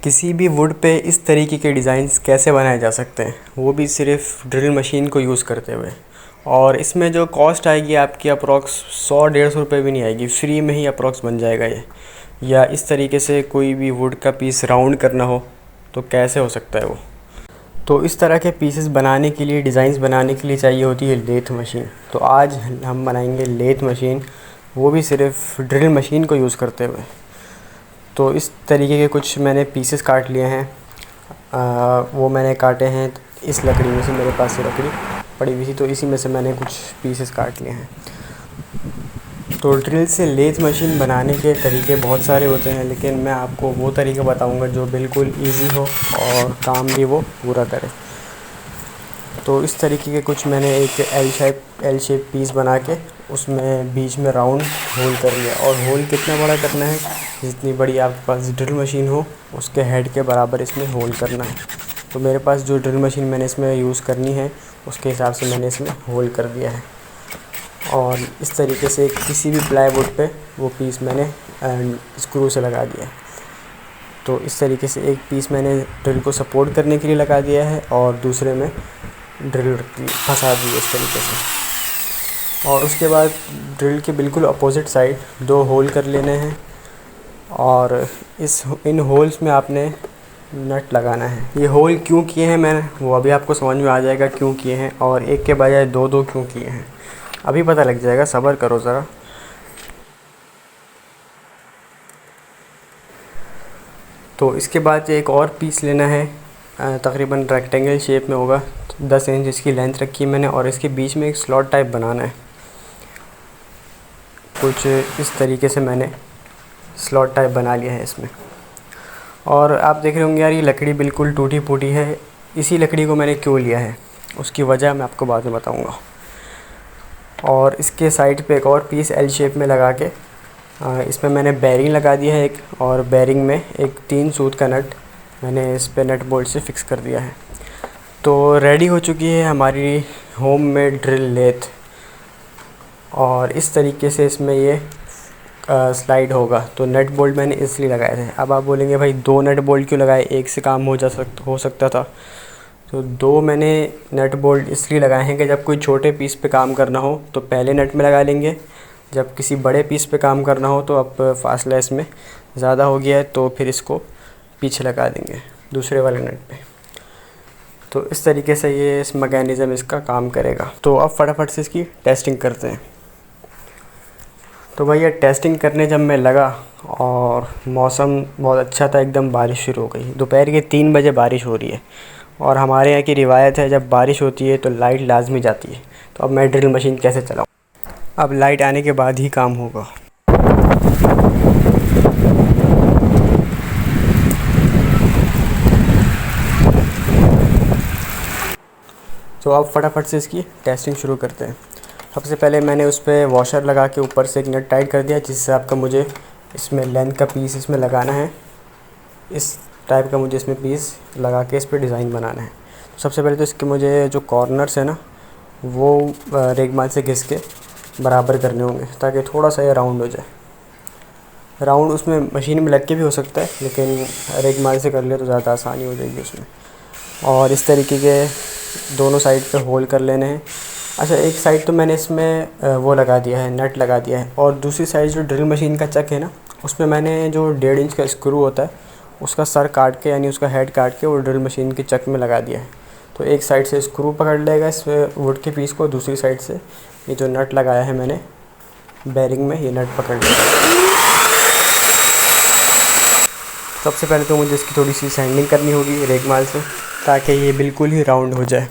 किसी भी वुड पे इस तरीके के डिज़ाइंस कैसे बनाए जा सकते हैं, वो भी सिर्फ ड्रिल मशीन को यूज़ करते हुए। और इसमें जो कॉस्ट आएगी आपकी अप्रॉक्स 100-150 रुपये भी नहीं आएगी, फ्री में ही अप्रॉक्स बन जाएगा ये। या इस तरीके से कोई भी वुड का पीस राउंड करना हो तो कैसे हो सकता है वो। तो इस तरह के पीसेस बनाने के लिए, डिज़ाइंस बनाने के लिए चाहिए होती है लेथ मशीन। तो आज हम बनाएंगे लेथ मशीन, वो भी सिर्फ ड्रिल मशीन को यूज़ करते हुए। तो इस तरीके के कुछ मैंने पीसेस काट लिए हैं। वो मैंने काटे हैं इस लकड़ी में से, मेरे पास ये लकड़ी पड़ी हुई थी तो इसी में से मैंने कुछ पीसेस काट लिए हैं। तो ड्रिल से लेथ मशीन बनाने के तरीके बहुत सारे होते हैं, लेकिन मैं आपको वो तरीका बताऊंगा जो बिल्कुल इजी हो और काम भी वो पूरा करे। तो इस तरीके के कुछ मैंने एक एल शेप पीस बना के उसमें बीच में राउंड होल कर लिया। और होल कितना बड़ा करना है, जितनी बड़ी आपके पास ड्रिल मशीन हो उसके हेड के बराबर इसमें होल करना है। तो मेरे पास जो ड्रिल मशीन मैंने इसमें यूज़ करनी है उसके हिसाब से मैंने इसमें होल कर दिया है। और इस तरीके से किसी भी प्लाईवुड पे वो पीस मैंने स्क्रू से लगा दिया है। तो इस तरीके से एक पीस मैंने ड्रिल को सपोर्ट करने के लिए लगा दिया है और दूसरे में ड्रिल फंसा दी है इस तरीके से। और उसके बाद ड्रिल के बिल्कुल अपोजिट साइड 2 होल कर लेने हैं और इन होल्स में आपने नट लगाना है। ये होल क्यों किए हैं मैंने, वो अभी आपको समझ में आ जाएगा क्यों किए हैं, और एक के बजाय 2-2 क्यों किए हैं अभी पता लग जाएगा, सब्र करो ज़रा। तो इसके बाद एक और पीस लेना है, तकरीबन रेक्टेंगल शेप में होगा, 10 इंच इसकी लेंथ रखी है मैंने। और इसके बीच में एक स्लॉट टाइप बनाना है। कुछ इस तरीके से मैंने स्लॉट टाइप बना लिया है इसमें। और आप देख रहे होंगे यार ये लकड़ी बिल्कुल टूटी फूटी है। इसी लकड़ी को मैंने क्यों लिया है उसकी वजह मैं आपको बाद में बताऊंगा। और इसके साइड पे एक और पीस एल शेप में लगा के इसमें मैंने बेरिंग लगा दिया है एक, और बेरिंग में एक 3 सूत का नट मैंने इस पे नट बोल्ट से फिक्स कर दिया है। तो रेडी हो चुकी है हमारी होममेड ड्रिल लेथ। और इस तरीके से इसमें ये स्लाइड होगा। तो नट बोल्ट मैंने इसलिए लगाए थे। अब आप बोलेंगे भाई 2 नट बोल्ट क्यों लगाए, एक से काम हो सकता था। तो 2 मैंने नट बोल्ट इसलिए लगाए हैं कि जब कोई छोटे पीस पे काम करना हो तो पहले नट में लगा लेंगे, जब किसी बड़े पीस पे काम करना हो तो अब फासला इसमें ज़्यादा हो गया है तो फिर इसको पीछे लगा देंगे दूसरे वाले नट पे। तो इस तरीके से ये इस मैकेनिज़्म इसका काम करेगा। तो अब फटाफट से इसकी टेस्टिंग करते हैं। तो भैया टेस्टिंग करने जब मैं लगा और मौसम बहुत अच्छा था, एकदम बारिश शुरू हो गई। दोपहर के 3 बजे बारिश हो रही है और हमारे यहाँ की रिवायत है जब बारिश होती है तो लाइट लाजमी जाती है। तो अब मैं ड्रिल मशीन कैसे चलाऊँ, अब लाइट आने के बाद ही काम होगा। तो अब फटाफट से इसकी टेस्टिंग शुरू करते हैं। सबसे पहले मैंने उस पर वॉशर लगा के ऊपर से एक नट टाइट कर दिया, जिससे आपका मुझे इसमें लेंथ का पीस इसमें लगाना है। इस टाइप का मुझे इसमें पीस लगा के इस पर डिज़ाइन बनाना है। तो सबसे पहले तो इसके मुझे जो कॉर्नर्स है ना वो रेगमाल से घिस के बराबर करने होंगे ताकि थोड़ा सा ये राउंड हो जाए। राउंड उसमें मशीन में लग के भी हो सकता है, लेकिन रेगमाल से कर ले तो ज़्यादा आसानी हो जाएगी उसमें। और इस तरीके के दोनों साइड पे होल कर लेने हैं। अच्छा, एक साइड तो मैंने इसमें वो लगा दिया है, नट लगा दिया है। और दूसरी साइड जो ड्रिल मशीन का चक है ना, उसमें मैंने जो 1.5 इंच का स्क्रू होता है उसका सर काट के, यानी उसका हेड काट के वो ड्रिल मशीन के चक में लगा दिया है। तो एक साइड से स्क्रू पकड़ लेगा इस वुड के पीस को, दूसरी साइड से ये जो नट लगाया है मैंने बेरिंग में, ये नट पकड़ लेगा। सबसे पहले तो मुझे इसकी थोड़ी सी सैंडिंग करनी होगी रेगमाल से, ताकि ये बिल्कुल ही राउंड हो जाए।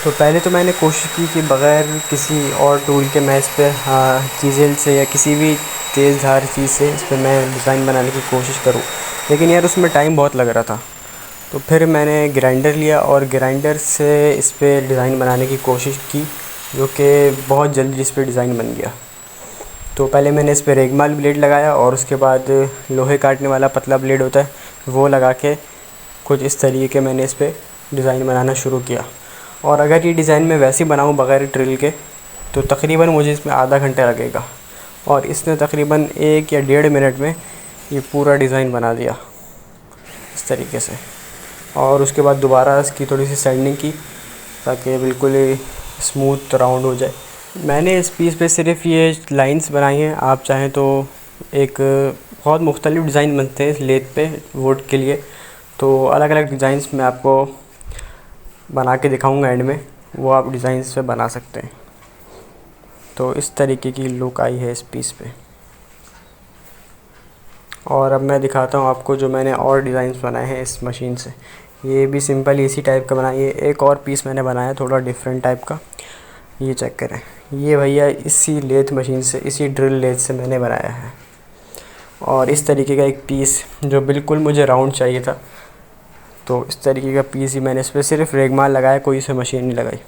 तो पहले तो मैंने कोशिश की कि बग़ैर किसी और टूल के मैं इस पर चीज़ें से या किसी भी तेज़ धार चीज़ से इस पर मैं डिज़ाइन बनाने की कोशिश करूं, लेकिन यार उसमें टाइम बहुत लग रहा था। तो फिर मैंने ग्राइंडर लिया और ग्राइंडर से इस पर डिज़ाइन बनाने की कोशिश की, जो कि बहुत जल्दी इस पर डिज़ाइन बन गया। तो पहले मैंने इस पर रेगमाल ब्लेड लगाया और उसके बाद लोहे काटने वाला पतला ब्लेड होता है वो लगा के कुछ इस तरीके के मैंने इस पर डिज़ाइन बनाना शुरू किया। और अगर ये डिज़ाइन मैं वैसे बनाऊँ बग़ैर ड्रिल के तो तकरीबन मुझे इसमें आधा घंटा लगेगा, और इसने तकरीबन 1 या 1.5 मिनट में ये पूरा डिज़ाइन बना दिया इस तरीके से। और उसके बाद दोबारा इसकी थोड़ी सी सैंडिंग की ताकि बिल्कुल स्मूथ राउंड हो जाए। मैंने इस पीस पे सिर्फ ये लाइंस बनाई हैं। आप चाहें तो एक बहुत मुख्तलिफ डिज़ाइन बनते हैं इस लेथ पे वुड के लिए, तो अलग अलग डिज़ाइंस मैं आपको बना के दिखाऊंगा एंड में, वो आप डिज़ाइंस पे बना सकते हैं। तो इस तरीके की लुक आई है इस पीस पे। और अब मैं दिखाता हूँ आपको जो मैंने और डिज़ाइंस बनाए हैं इस मशीन से। ये भी सिंपल इसी टाइप का बनाई है। एक और पीस मैंने बनाया थोड़ा डिफरेंट टाइप का, ये चेक करें। ये भैया इसी लेथ मशीन से, इसी ड्रिल लेथ से मैंने बनाया है। और इस तरीके का एक पीस जो बिल्कुल मुझे राउंड चाहिए था, तो इस तरीके का पीस ही मैंने इस पर सिर्फ रेगमाल लगाया, कोई इसे मशीन नहीं लगाई।